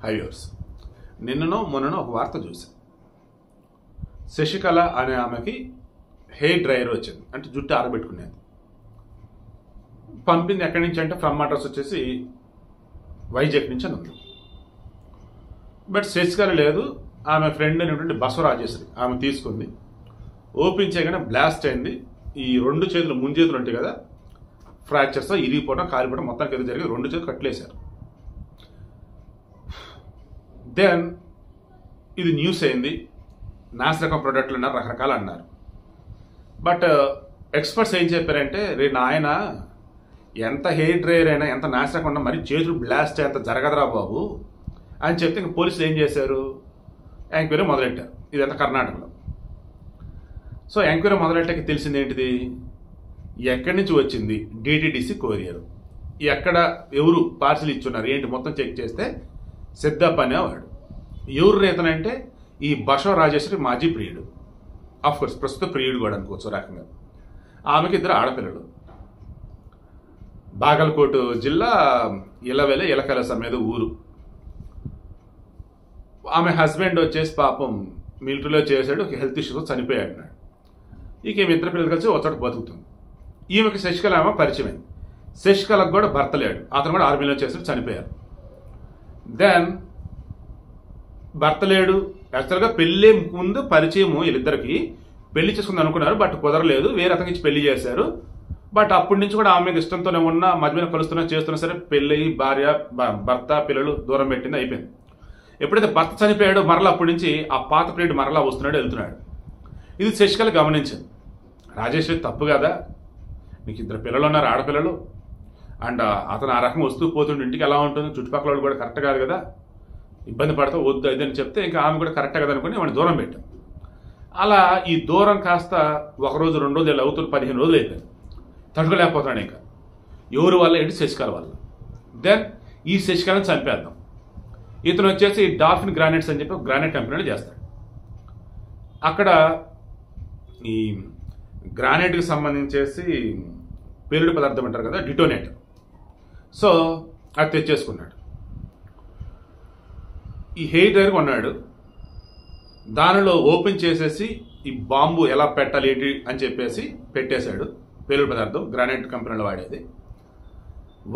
హైవర్స్ నిన్ననో మొన్ననో ఒక వార్త చూశాను. శశికళ అనే ఆమెకి హెయిర్ డ్రైయర్ వచ్చింది, అంటే జుట్టు ఆరబెట్టుకునేది. పంపింది ఎక్కడి నుంచి అంటే ఫ్రమ్ అడ్రస్ వచ్చేసి వైజాగ్ నుంచి అని ఉంది. బట్ శశికళ లేదు, ఆమె ఫ్రెండ్ అనేటువంటి బసవరాజేశ్వరి ఆమె తీసుకుంది. ఓపెన్ చేయగానే బ్లాస్ట్ అయింది. ఈ రెండు చేతులు ముందు చేతులు ఉంటాయి కదా, ఫ్రాక్చర్స్ ఇరిగిపోవడం కాలిపోవడం మొత్తానికి ఏదో జరిగింది. రెండు చేతులు కట్లేశారు. దెన్ ఇది న్యూస్ అయింది. నాసిరకం ప్రొడక్ట్లు అన్నారు, రకరకాలు అన్నారు. బట్ ఎక్స్పర్ట్స్ ఏం చెప్పారంటే, రే నాయన ఎంత హెయిర్ డ్రైయర్ అయినా ఎంత నాసిరకం ఉన్నా మరి చేతులు బ్లాస్ట్ అంత జరగదురా బాబు అని చెప్తే ఇంక పోలీసులు ఏం చేశారు, ఎంక్వైరీ మొదలెట్టారు. ఇదంతా కర్ణాటకలో. సో ఎంక్వైరీ మొదలెట్టాక తెలిసింది ఏంటిది, ఎక్కడి నుంచి వచ్చింది, డిటిడిసి కొరియర్, ఎక్కడ ఎవరు పార్సిల్ ఇచ్చున్నారు ఏంటి మొత్తం చెక్ చేస్తే సిద్ధప్ప అనేవాడు. ఎవరు రేతనంటే ఈ బసవరాజేశ్వరి మాజీ ప్రియుడు, ఆఫ్కోర్స్ ప్రస్తుత ప్రియుడు కూడా అనుకోవచ్చు రకంగా. ఆమెకి ఇద్దరు ఆడపిల్లలు. బాగల్కోట్ జిల్లా ఇలకలస మీద ఊరు. ఆమె హస్బెండ్ వచ్చేసి పాపం మిలిటరీలో చేశాడు, హెల్త్ ఇష్యూస్ చనిపోయాడు. ఇక ఈమె ఇద్దరు పిల్లలు కలిసి ఒకచోట బతుకుతుంది. ఈమెకి శశికళ ఆమె పరిచయం. శశికళకు కూడా భర్త లేడు, అతను కూడా ఆర్మీలో చేశాడు, చనిపోయారు. దెన్ భర్త లేడు. యాక్చువల్గా పెళ్లి ముందు పరిచయము వీళ్ళిద్దరికి, పెళ్లి చేసుకుంది అనుకున్నారు, బట్ కుదరలేదు, వేరే అతనికి ఇచ్చి పెళ్లి చేశారు. బట్ అప్పటి నుంచి కూడా ఆమె ఇష్టంతోనే ఉన్నా, మధ్య మీద కలుస్తున్నా చేస్తున్నా సరే పెళ్ళి భార్య భర్త పిల్లలు దూరం పెట్టింది, అయిపోయింది. ఎప్పుడైతే భర్త చనిపోయాడో మరలా అప్పటి నుంచి ఆ పాత ప్రియుడు మరలా వస్తున్నాడు, వెళ్తున్నాడు. ఇది శశికళ గమనించింది. రాజేశ్వరి తప్పు కదా, నీకు ఇద్దరు పిల్లలు ఉన్నారు, ఆడపిల్లలు, అండ్ అతను ఆ రకంగా వస్తూ పోతుండే ఇంటికి ఎలా ఉంటుంది, చుట్టుపక్కల వాళ్ళు కూడా కరెక్ట్ కాదు కదా, ఇబ్బంది పడతావు వద్దు అది అని చెప్తే ఇంకా ఆమె కూడా కరెక్ట్ కదా అనుకుని వాడిని దూరం పెట్టాం. అలా ఈ దూరం కాస్త ఒకరోజు 2 రోజులు అవుతుంది, 15 రోజులు అయిపోయింది. తట్టుకోలేకపోతున్నాడు. ఇంకా ఎవరి వల్ల ఏంటి, శశికళ వల్ల. దెన్ ఈ శశికళని చంపేద్దాం. ఇతను వచ్చేసి డాల్ఫిన్ గ్రానైట్స్ అని చెప్పి గ్రానైట్ కంపెనీలో చేస్తాడు. అక్కడ ఈ గ్రానైట్కి సంబంధించేసి పేలుడు పదార్థం అంటారు కదా, డిటోనేటర్. సో అది తెచ్చేసుకున్నాడు. ఈ హెయిర్ డ్రైయర్ కొన్నాడు. దానిలో ఓపెన్ చేసేసి ఈ బాంబు ఎలా పెట్టాలి ఏంటి అని చెప్పేసి పెట్టేశాడు. పేలుడు పదార్థం గ్రానైట్ కంపెనీలో వాడేది.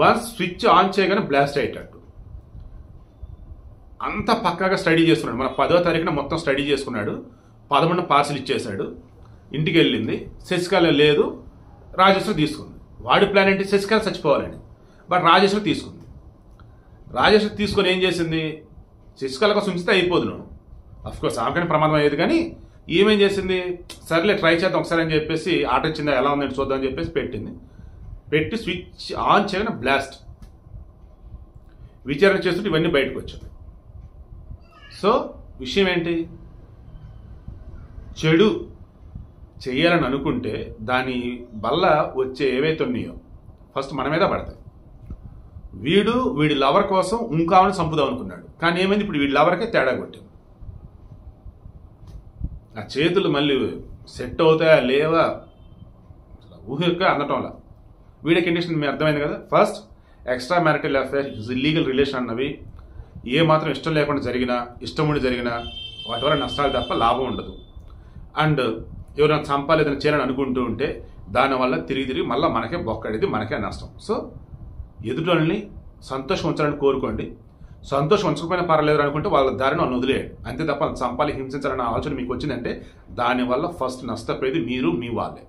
వన్స్ స్విచ్ ఆన్ చేయగానే బ్లాస్ట్ అయ్యేటట్టు అంత పక్కాగా స్టడీ చేసుకున్నాడు. మన 10వ తారీఖున మొత్తం స్టడీ చేసుకున్నాడు. 11 పార్సిల్ ఇచ్చేశాడు. ఇంటికి వెళ్ళింది. శశికళ లేదు, రాజేశ్వరి తీసుకుంది. వాడి ప్లాన్ ఏంటి, శశికళ చచ్చిపోవాలని. బట్ రాజేశ్వరి తీసుకుంది. రాజేశ్వరి తీసుకొని ఏం చేసింది, శశికళ కోసం ఉంచితే అయిపోదు నువ్వు, అఫ్కోర్స్ ఆమెకని ప్రమాదం అయ్యేది. కానీ ఏమేం చేసింది, సర్లే ట్రై చేద్దాం ఒకసారి అని చెప్పేసి ఆట ఇచ్చిందా ఎలా ఉందని చూద్దాం అని చెప్పేసి పెట్టింది. పెట్టి స్విచ్ ఆన్ చేయగానే బ్లాస్ట్. విచారణ చేస్తుంటే ఇవన్నీ బయటకు వచ్చాయి. సో విషయం ఏంటి, చెడు చేయాలని అనుకుంటే దాని వల్ల వచ్చే ఏవైతే ఉన్నాయో ఫస్ట్ మన మీద పడతాయి. వీడి లవర్ కోసం ఇంకామని చంపుదాం అనుకున్నాడు. కానీ ఏమైంది, ఇప్పుడు వీడి లవర్కే తేడా కొట్టింది. ఆ చేతులు మళ్ళీ సెట్ అవుతాయా లేవా ఊహగా అందటంలా. వీడి కండిషన్ మీకు అర్థమైంది కదా. First extra marital affair, illegal relation అన్నవి ఏ మాత్రం ఇష్టం లేకుండా జరిగినా, ఇష్టం ఉండి జరిగినా వాటి వల్ల నష్టాలు తప్ప లాభం ఉండదు. అండ్ ఎవరైనా చంపాలేదని చేయాలని అనుకుంటూ ఉంటే దానివల్ల తిరిగి మళ్ళీ మనకే బొక్కడేది, మనకే నష్టం. సో ఎదుటోళ్ళని సంతోషం ఉంచాలని కోరుకోండి. సంతోషం ఉంచకపోయినా పర్లేదు అనుకుంటే వాళ్ళ దారిని వాళ్ళు వదిలేయండి. అంతే తప్ప చంపాలి హింసించాలన్న ఆలోచన మీకు వచ్చిందంటే దానివల్ల ఫస్ట్ నష్టపోయేది మీరు, మీ వాళ్ళే.